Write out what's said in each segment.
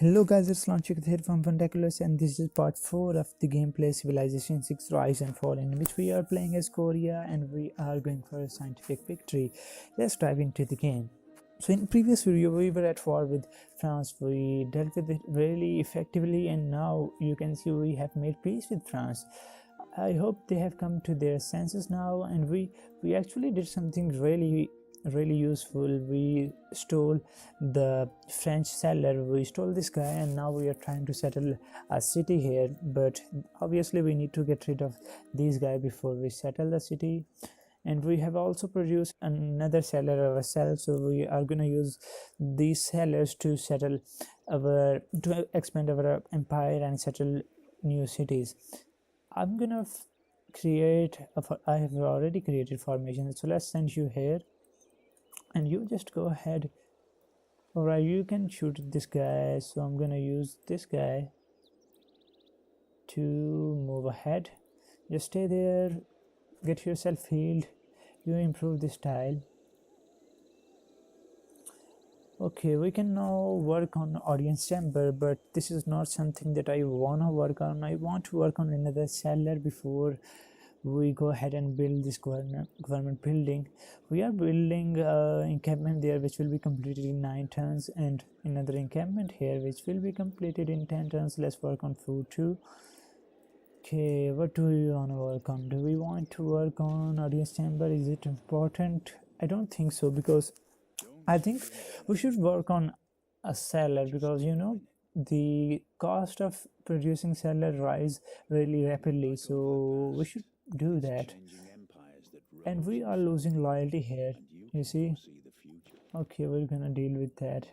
Hello guys, it's Seondeok here from Fundaculous, and this is part 4 of the gameplay Civilization 6 Rise and Fall, in which we are playing as Korea and we are going for a scientific victory. Let's dive into the game. So in previous video we were at war with France, we dealt with it really effectively, and now you can see we have made peace with France. I hope they have come to their senses now, and we actually did something really useful. We stole the French settler, we stole this guy, and now we are trying to settle a city here, but obviously we need to get rid of these guys before we settle the city. And we have also produced another settler ourselves, so we are going to use these settlers to expand our empire and settle new cities. I'm gonna I have already created formation, so let's send you here and you just go ahead. Alright, you can shoot this guy, so I'm gonna use this guy to move ahead. Just stay there, get yourself healed, you improve this tile. Okay, we can now work on audience chamber, but this is not something that I wanna work on. I want to work on another cellar before we go ahead and build this government building. We are building encampment there which will be completed in 9 turns, and another encampment here which will be completed in 10 turns. Let's work on food too. Okay, what do we want to work on? Do we want to work on audience chamber? Is it important? I don't think so, because I think we should work on a cellar, because you know the cost of producing cellar rise really rapidly, so we should do that. And we are losing loyalty here, you see. Okay, we're gonna deal with that.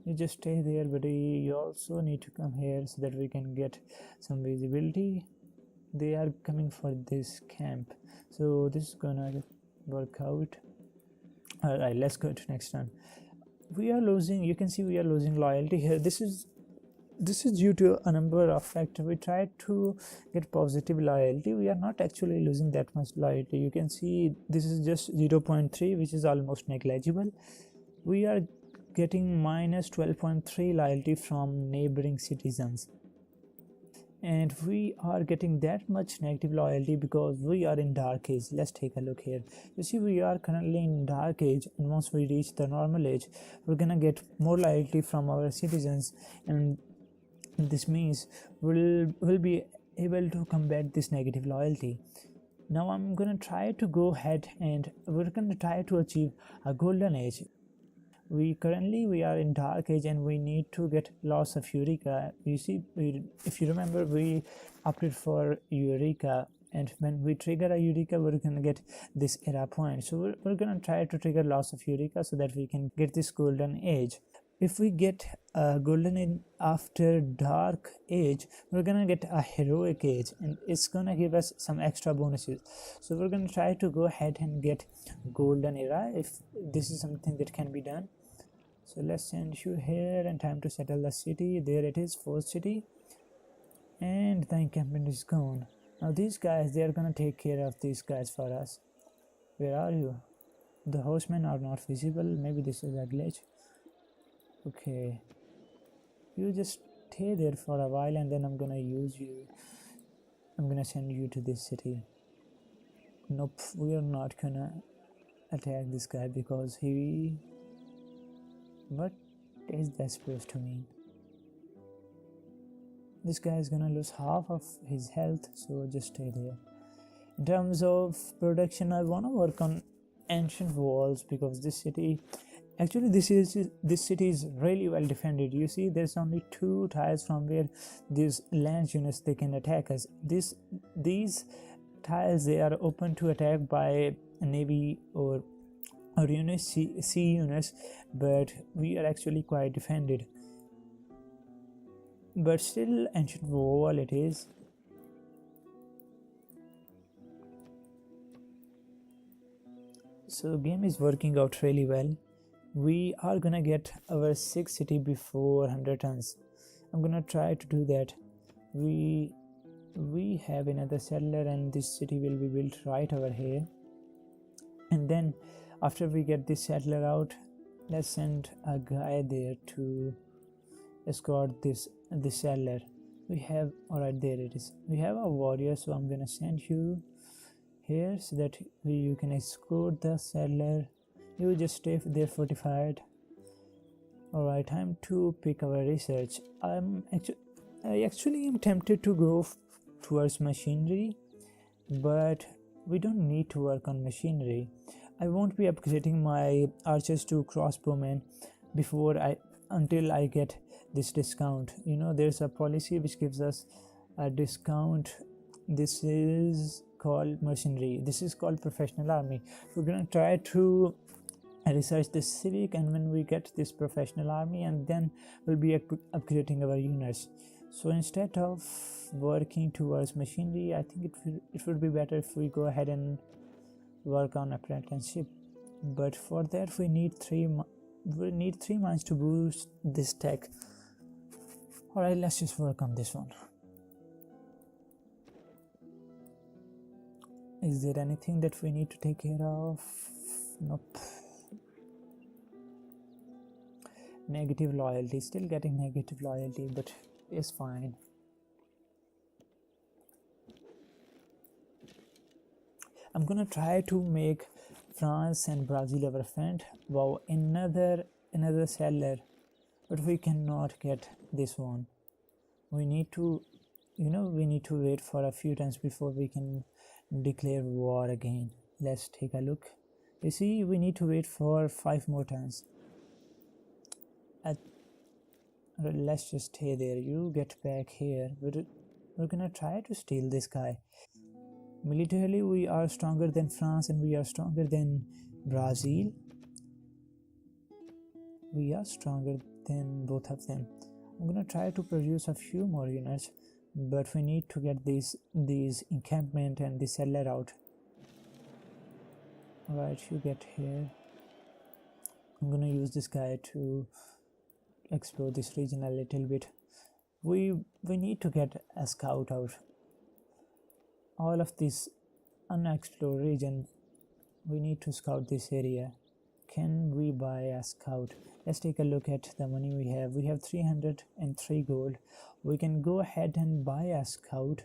You just stay there, buddy. You also need to come here so that we can get some visibility. They are coming for this camp, so this is gonna work out. Alright, let's go to next one. We are losing, you can see we are losing loyalty here. This is due to a number of factors. We tried to get positive loyalty, we are not actually losing that much loyalty. You can see this is just 0.3, which is almost negligible. We are getting minus 12.3 loyalty from neighboring citizens, and we are getting that much negative loyalty because we are in dark age. Let's take a look here. You see, we are currently in dark age, and once we reach the normal age, we're gonna get more loyalty from our citizens, and this means we'll be able to combat this negative loyalty. Now I'm gonna try to go ahead and we're gonna try to achieve a golden age. We are in dark age and we need to get loss of Eureka. You see, if you remember, we opted for Eureka, and when we trigger a Eureka, we're gonna get this era point. So we're gonna try to trigger loss of Eureka so that we can get this golden age. If we get a golden age after dark age, we're gonna get a heroic age, and it's gonna give us some extra bonuses. So we're gonna try to go ahead and get golden era if this is something that can be done. So let's send you here, and time to settle the city. There it is, fourth city, and the encampment is gone. Now these guys, they are gonna take care of these guys for us. Where are you? The horsemen are not visible. Maybe this is a glitch. Okay, you just stay there for a while, and then I'm gonna use you. I'm gonna send you to this city. Nope, we are not gonna attack this guy because what is that supposed to mean? This guy is gonna lose half of his health, so just stay there. In terms of production, I wanna work on ancient walls, because this city is really well defended. You see, there's only 2 tiles from where these land units they can attack us. These tiles, they are open to attack by navy or units, sea units, but we are actually quite defended. But still, ancient wall it is. So game is working out really well. We are gonna get our 6th city before 100 tons. I'm gonna try to do that. We have another settler, and this city will be built right over here. And then after we get this settler out, let's send a guy there to escort this settler. We have, all right, there it is. We have a warrior, so I'm gonna send you here so that you can escort the settler. You just stay there fortified. All right, time to pick our research. I actually am tempted to go towards machinery, but we don't need to work on machinery. I won't be upgrading my archers to crossbowmen before I until I get this discount. You know, there's a policy which gives us a discount. This is called mercenary. This is called professional army. We're gonna try to research this civic, and when we get this professional army, and then we'll be upgrading our units. So instead of working towards machinery, I think it would be better if we go ahead and work on apprenticeship. But for that we need three months to boost this tech. All right, let's just work on this one. Is there anything that we need to take care of? Nope. Negative loyalty, still getting negative loyalty, but it's fine. I'm gonna try to make France and Brazil our friend. Wow, another settler, but we cannot get this one. We need to, wait for a few times before we can declare war again. Let's take a look. You see, we need to wait for 5 more times. Let's just stay there. You get back here. We're gonna try to steal this guy. Militarily, we are stronger than France and we are stronger than Brazil. We are stronger than both of them. I'm gonna try to produce a few more units, but we need to get these encampment and the settler out. Alright, you get here. I'm gonna use this guy to explore this region a little bit. We need to get a scout out. All of this unexplored region, we need to scout this area. Can we buy a scout? Let's take a look at the money we have. We have 303 gold. We can go ahead and buy a scout.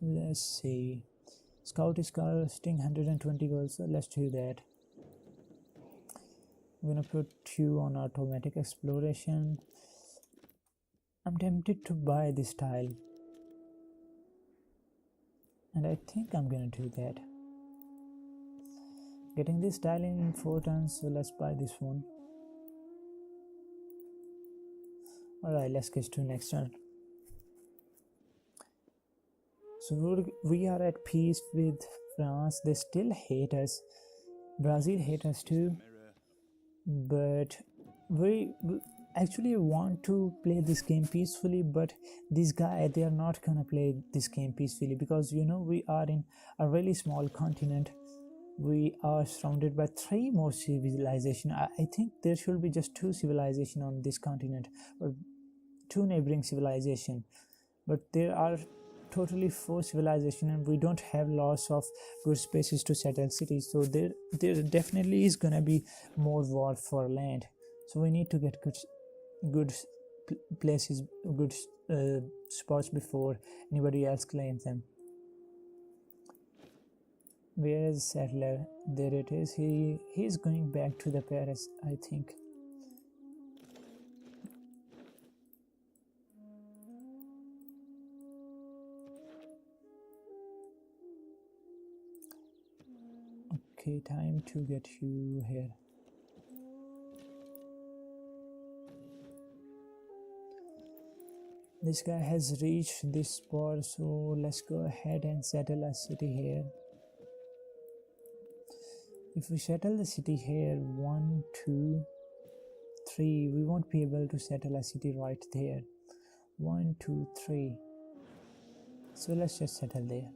Let's see. Scout is costing 120 gold, so let's do that. I'm gonna put you on automatic exploration. I'm tempted to buy this tile, and I think I'm gonna do that. Getting this tile in 4 turns, so let's buy this one. Alright, let's get to next turn. So we are at peace with France. They still hate us. Brazil hate us too. But we actually want to play this game peacefully, but these guys, they are not gonna play this game peacefully, because we are in a really small continent. We are surrounded by 3 more civilizations. I think there should be just 2 civilizations on this continent, or 2 neighboring civilizations, but there are totally 4 civilizations, and we don't have lots of good spaces to settle cities. So there definitely is gonna be more war for land. So we need to get good places, good spots before anybody else claims them. Where is settler? There it is. He's going back to the Paris, I think. Okay, time to get you here. This guy has reached this spot, so let's go ahead and settle a city here. If we settle the city here, 1, 2, 3, we won't be able to settle a city right there. 1, 2, 3. So let's just settle there.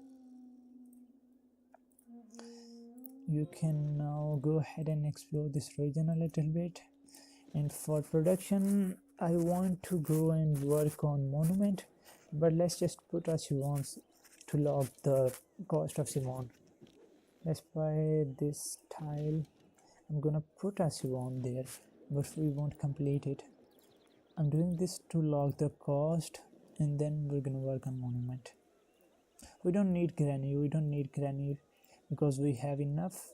You can now go ahead and explore this region a little bit. And for production, I want to go and work on monument, but let's just put our Siwons to log the cost of Siwon. Let's buy this tile. I'm gonna put a Siwon there, but we won't complete it. I'm doing this to log the cost, and then we're gonna work on monument. We don't need granite because we have enough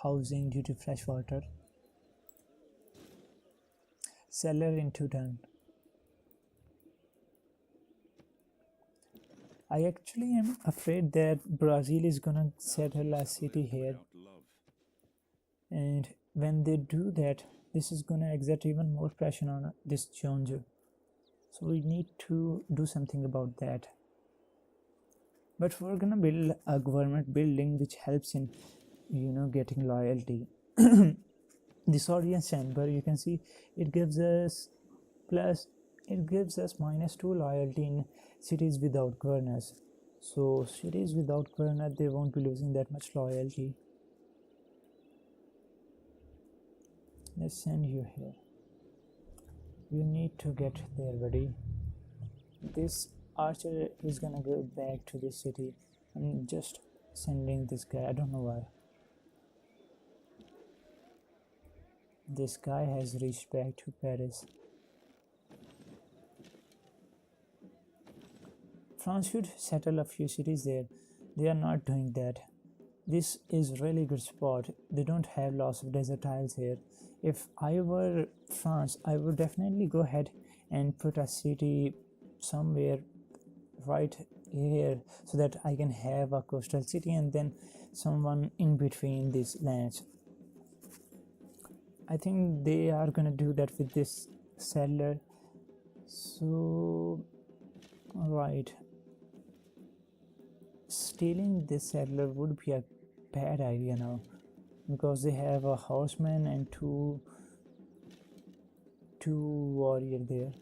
housing due to fresh water. Cellar in 2 turn. I actually am afraid that Brazil is gonna settle a city here, and when they do that, this is gonna exert even more pressure on this Jeonju. So we need to do something about that. But we're gonna build a government building which helps in, getting loyalty. This audience chamber, you can see it gives us -2 loyalty in cities without governors. So cities without governor, they won't be losing that much loyalty. Let's send you here. You need to get there, buddy. This archer is gonna go back to this city. I'm just sending this guy. I don't know why. This guy has reached back to Paris. France should settle a few cities there. They are not doing that. This is really good spot. They don't have lots of desert tiles here. If I were France, I would definitely go ahead and put a city somewhere right here so that I can have a coastal city and then someone in between these lands. I think they are gonna do that with this settler. So, alright. Stealing this settler would be a bad idea now, because they have a horseman and two warrior there.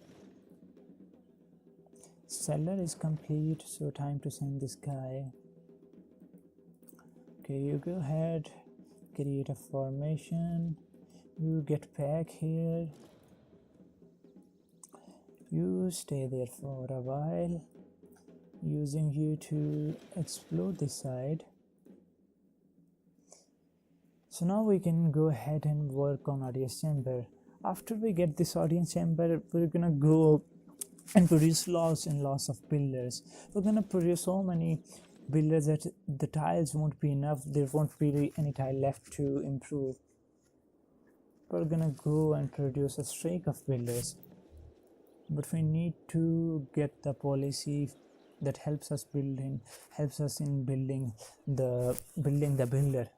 Settler is complete, so time to send this guy. Okay, you go ahead, create a formation. You get back here. You stay there for a while, using you to explore this side. So now we can go ahead and work on audience chamber. After we get this audience chamber, we're gonna go and produce lots and lots of builders. We're gonna produce so many builders that the tiles won't be enough. There won't be any tile left to improve. We're gonna go and produce a streak of builders, but we need to get the policy that helps us in building the builder.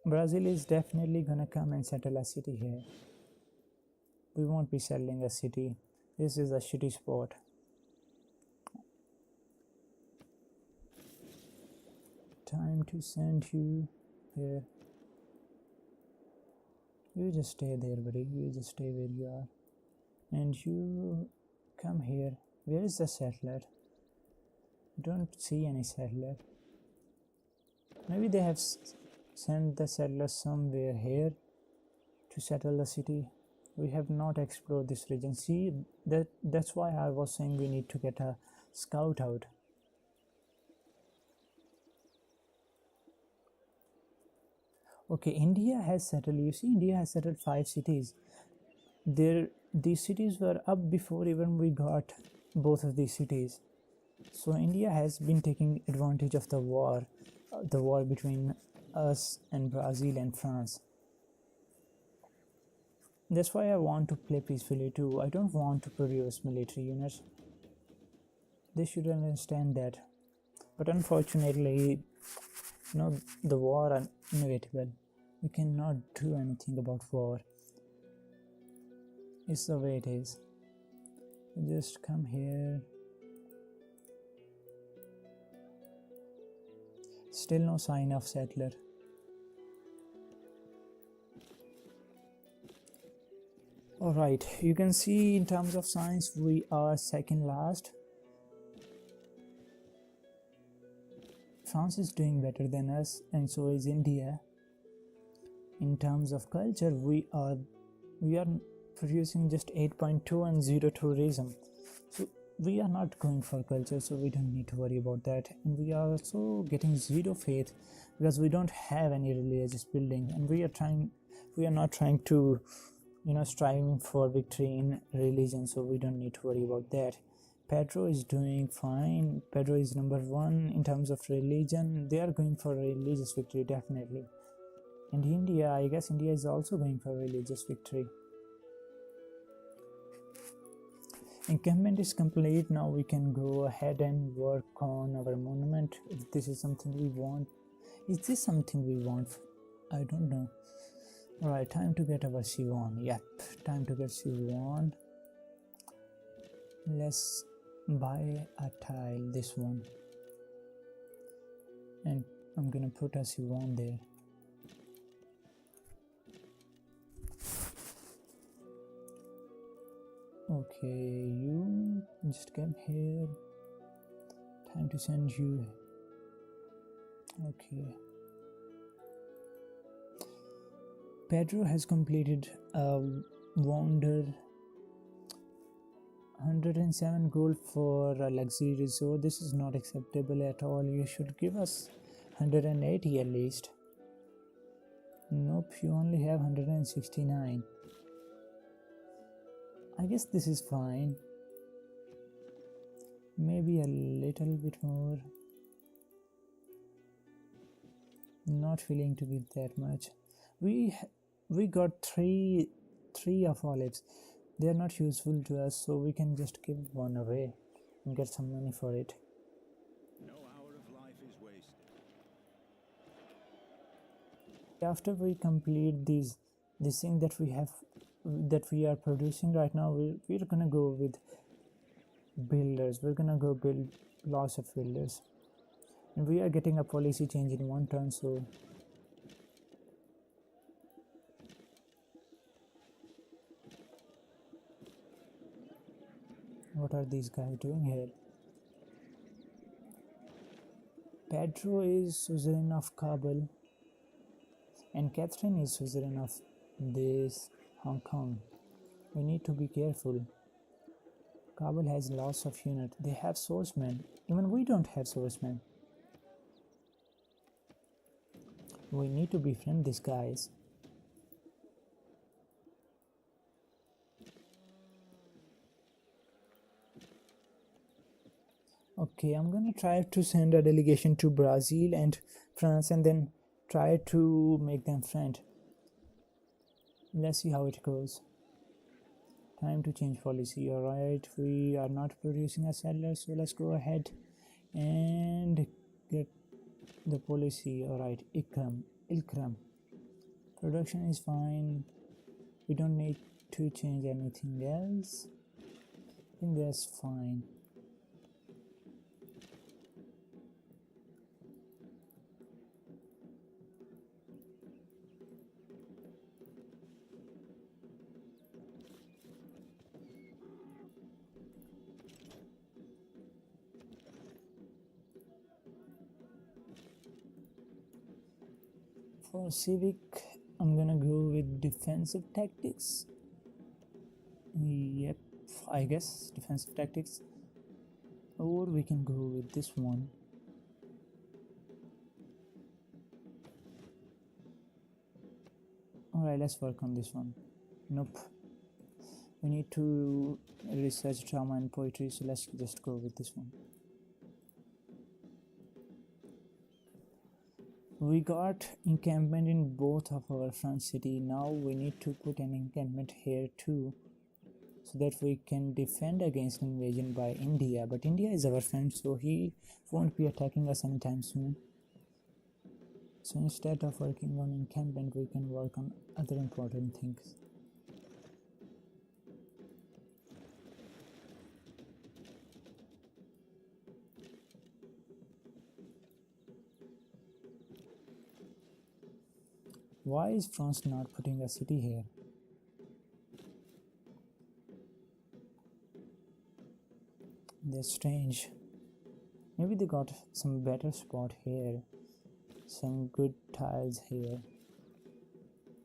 Brazil is definitely gonna come and settle a city here. We won't be settling a city. This is a shitty spot. Time to send you here. You just stay there, buddy. You just stay where you are. And you come here. Where is the settler? Don't see any settler. Maybe they have sent the settler somewhere here to settle the city. We have not explored this region. See, that's why I was saying we need to get a scout out. Okay, India has settled. You see, India has settled 5 cities. These cities were up before even we got both of these cities. So India has been taking advantage of the war between us and Brazil and France. That's why I want to play peacefully too. I don't want to produce military units. They should understand that. But unfortunately, the war are inevitable. We cannot do anything about war. It's the way it is. You just come here. Still no sign of settler. Alright, you can see in terms of science we are second last. France is doing better than us, and so is India. In terms of culture, we are producing just 8.2 and 0 tourism. So we are not going for culture, so we don't need to worry about that. And we are also getting 0 faith because we don't have any religious building, and we are not trying to striving for victory in religion, so we don't need to worry about that. Pedro is doing fine. Pedro is number one in terms of religion. They are going for religious victory, definitely. And India, I guess India is also going for religious victory. Encampment is complete. Now we can go ahead and work on our monument. If this is something we want. Is this something we want? I don't know. Alright, time to get our Sivan. Yep, time to get Sivan. Let's buy a tile, this one. And I'm gonna put a Sivan there. Okay, you just come here. Time to send you. Okay. Pedro has completed a wonder 107 gold for a luxury resort. This is not acceptable at all. You should give us 180 at least. Nope, you only have 169. I guess this is fine. Maybe a little bit more. Not willing to give that much. We got three of olives. They are not useful to us, so we can just give one away and get some money for it. No hour of life is wasted. After we complete this thing that we are producing right now, we're gonna go with builders. We're gonna go build lots of builders, and we are getting a policy change in one turn, so what are these guys doing here? Pedro is suzerain of Kabul and Catherine is suzerain of this Hong Kong. We need to be careful. Kabul has lots of units. They have swordsmen. Even we don't have swordsmen. We need to befriend these guys. Okay, I'm gonna try to send a delegation to Brazil and France and then try to make them friend. Let's see how it goes. Time to change policy. Alright, we are not producing a settler, so let's go ahead and get the policy. Alright, Ilkram. Production is fine. We don't need to change anything else. I think that's fine. For civic, I'm gonna go with defensive tactics. Yep, I guess defensive tactics. Or we can go with this one. Alright, let's work on this one. Nope. We need to research drama and poetry, so let's just go with this one. We got encampment in both of our front city. Now we need to put an encampment here too, so that we can defend against invasion by India. But India is our friend, so he won't be attacking us anytime soon. So instead of working on encampment, we can work on other important things. Why is France not putting a city here? That's strange. Maybe they got some better spot here, some good tiles here.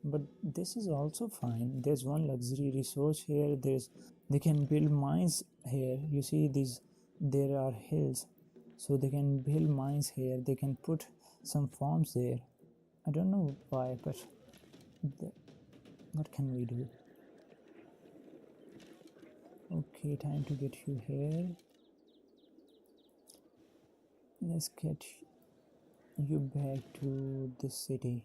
But this is also fine. There's one luxury resource here. They can build mines here. You see there are hills, so they can build mines here. They can put some farms there. I don't know why, but what can we do? Okay, time to get you here. Let's get you back to this city.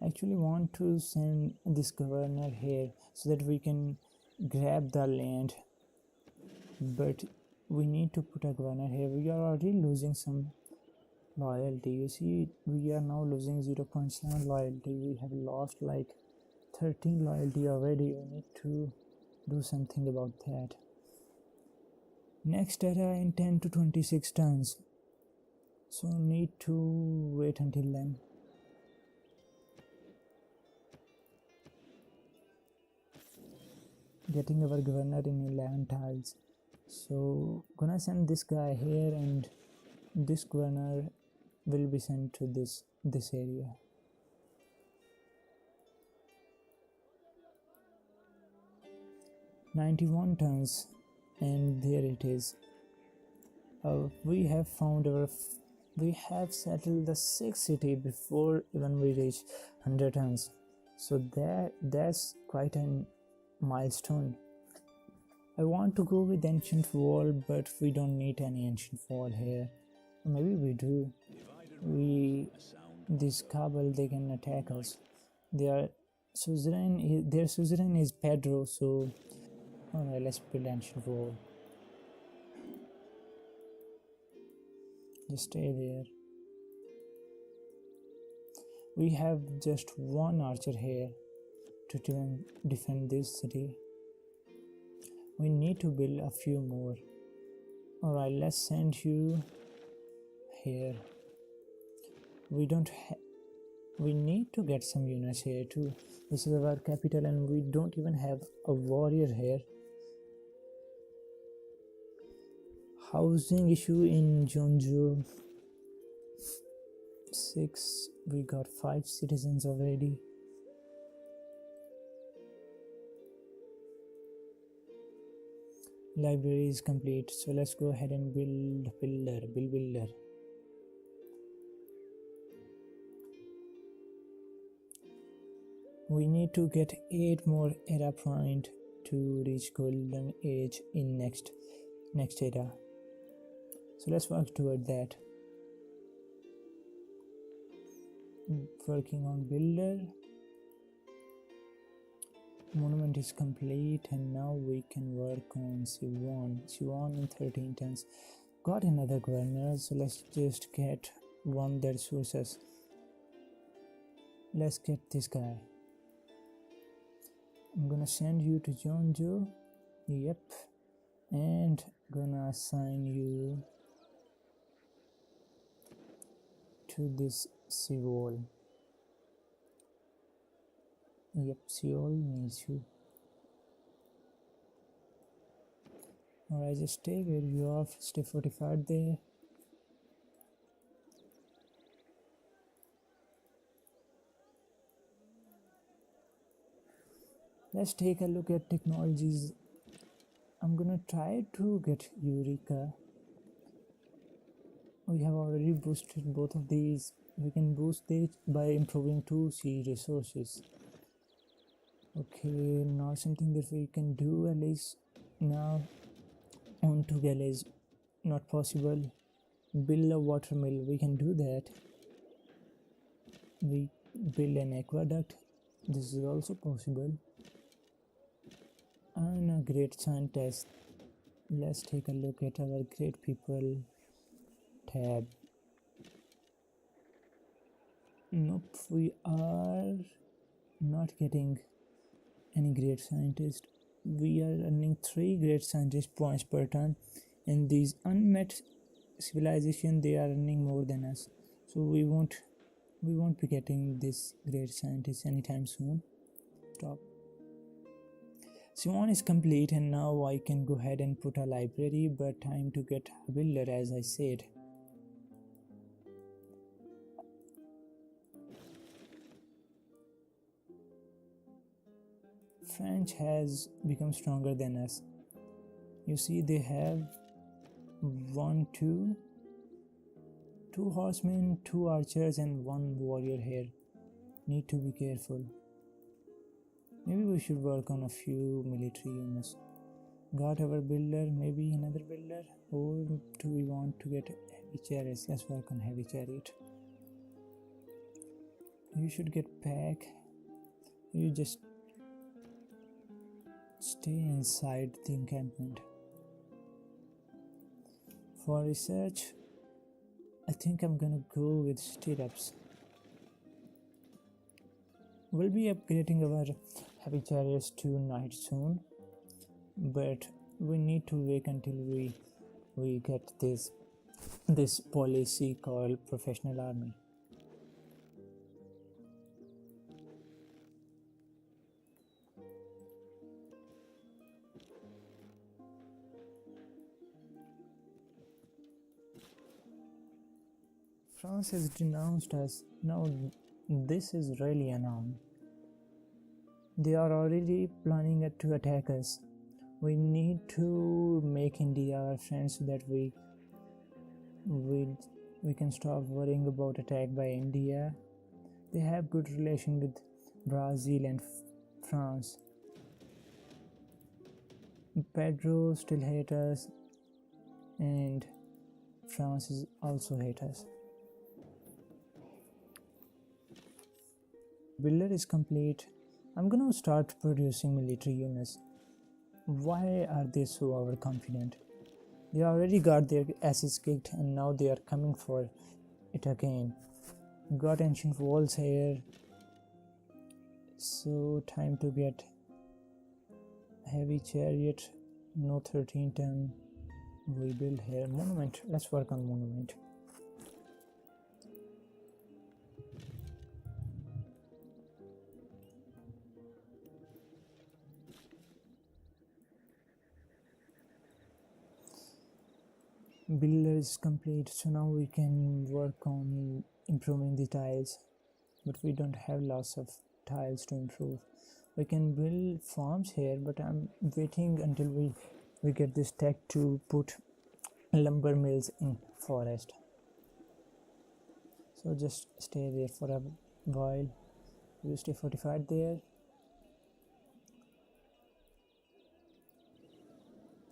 I actually want to send this governor here so that we can grab the land, but we need to put a governor here. We are already losing some loyalty. You see, we are now losing 0.7 loyalty. We have lost like 13 loyalty already. We need to do something about that. Next era in 10 to 26 turns, so need to wait until then. Getting our governor in 11 tiles, so gonna send this guy here, and this governor will be sent to this area. 91 turns, and there it is. We have found we have settled the 6th city before even we reach 100 turns, so that's quite a milestone. I want to go with ancient wall, but we don't need any ancient wall here. Maybe we do. This Kabul, they can attack us. Their suzerain is Pedro, so alright, let's build ancient wall. Just stay there. We have just one archer here to defend this city. We need to build a few more. Alright, let's send you here. We need to get some units here too. This is our capital, and we don't even have a warrior here. Housing issue in Jeonju. 6. We got 5 citizens already. Library is complete, so let's go ahead and build builder. We need to get 8 more era point to reach golden age in next era, so let's work toward that. Working on builder. Monument is complete, and now we can work on Siwon in 13 turns. Got another governor, so let's just get one that suits us. Let's get this guy. I'm gonna send you to Jeonju. Yep. And gonna assign you to this Seoul. Yep, Seoul needs you. Alright, just stay where you are. Stay fortified there. Let's take a look at technologies. I'm gonna try to get Eureka. We have already boosted both of these. We can boost it by improving 2 sea resources. Okay, not something that we can do at least now. On to galleys, not possible. Build a water mill, we can do that. We build an aqueduct, this is also possible. And a great scientist. Let's take a look at our great people tab. Nope, we are not getting any great scientist. We are earning 3 great scientist points per turn, and these unmet civilization, they are earning more than us, so we won't be getting this great scientist anytime soon. Stop. Siwon is complete, and now I can go ahead and put a library, but time to get a builder, as I said. French has become stronger than us. You see, they have 1, 2, 2 horsemen, 2 archers, and 1 warrior here. Need to be careful. Maybe we should work on a few military units. Got our builder, maybe another builder, or do we want to get heavy chariots? Let's work on heavy chariot. You should get back. You just stay inside the encampment. For research, I think I'm gonna go with stirrups. We'll be upgrading our heavy chariots to knight soon, but we need to wait until we get this policy called professional army. France has denounced us. Now this is really a norm. They are already planning to attack us. We need to make India our friend so that we can stop worrying about attack by India. They have good relation with Brazil and France. Pedro still hates us, and France is also hate us. Builder is complete. I'm gonna start producing military units. Why are they so overconfident? They already got their asses kicked and now they are coming for it again. Got ancient walls here. So time to get heavy chariot. No 13 ton. We build here. Monument. Let's work on monument. Builder is complete, so now we can work on improving the tiles, but we don't have lots of tiles to improve. We can build farms here, but I'm waiting until we get this tech to put lumber mills in forest. So just stay there for a while. You stay fortified there.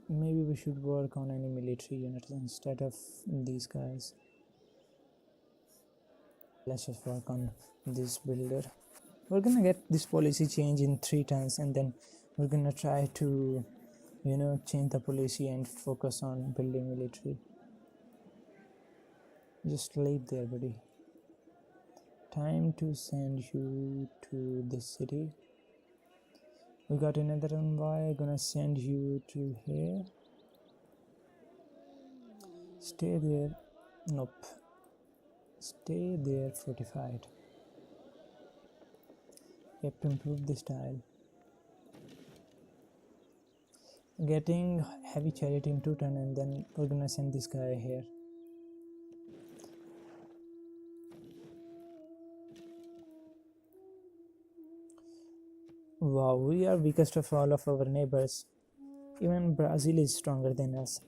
Maybe we should work on any military units instead of these guys. Let's just work on this builder. We're gonna get this policy change in 3 turns, and then we're gonna try to change the policy and focus on building military. Just leave there, buddy. Time to send you to this city. We got another envoy. Gonna send you to here. Stay there. Nope. Stay there fortified. We have to improve this tile. Getting heavy chariot in 2 turn, and then we're gonna send this guy here. Wow, we are weakest of all of our neighbors. Even Brazil is stronger than us.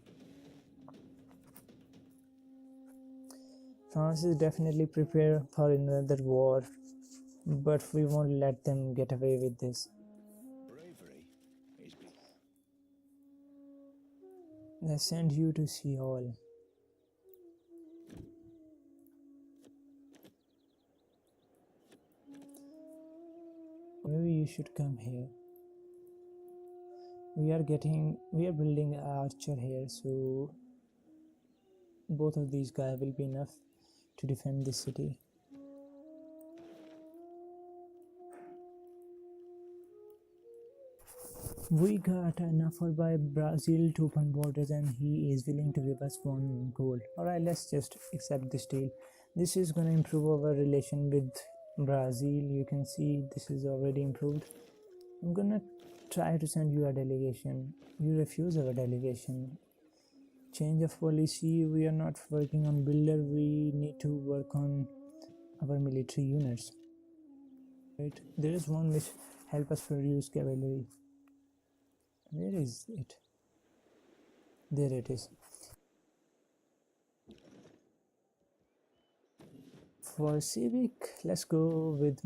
France is definitely prepared for another war, but we won't let them get away with this. Bravery is They send you to Seoul. Maybe you should come here. We are building an archer here, so both of these guys will be enough to defend this city. We got an offer by Brazil to open borders, and he is willing to give us 1 gold. Alright, let's just accept this deal. This is gonna improve our relation with Brazil. You can see this is already improved. I'm gonna try to send you a delegation. You refuse our delegation. Change of policy. We are not working on builder. We need to work on our military units. Right, there is one which help us produce cavalry. Where is it? There it is. For civic, let's go with.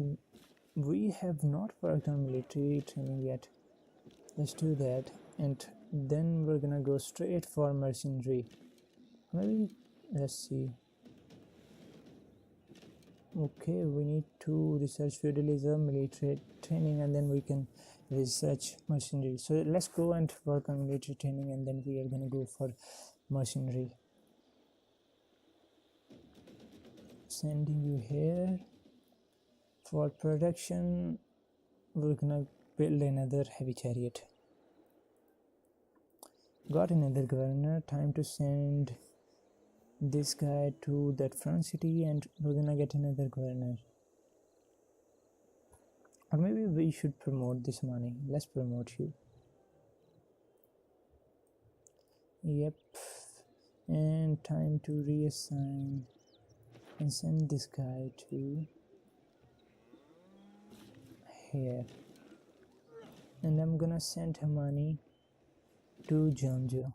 We have not worked on military training yet. Let's do that, and then we're gonna go straight for mercenary. Maybe, let's see. Okay, we need to research feudalism, military training, and then we can research mercenary. So let's go and work on military training, and then we are gonna go for mercenary. Sending you here. For production, we're gonna build another heavy chariot. Got another governor. Time to send this guy to that front city, and we're gonna get another governor. Or maybe we should promote this money. Let's promote you. Yep. And time to reassign and send this guy to here. And I'm gonna send her money to Jeonju.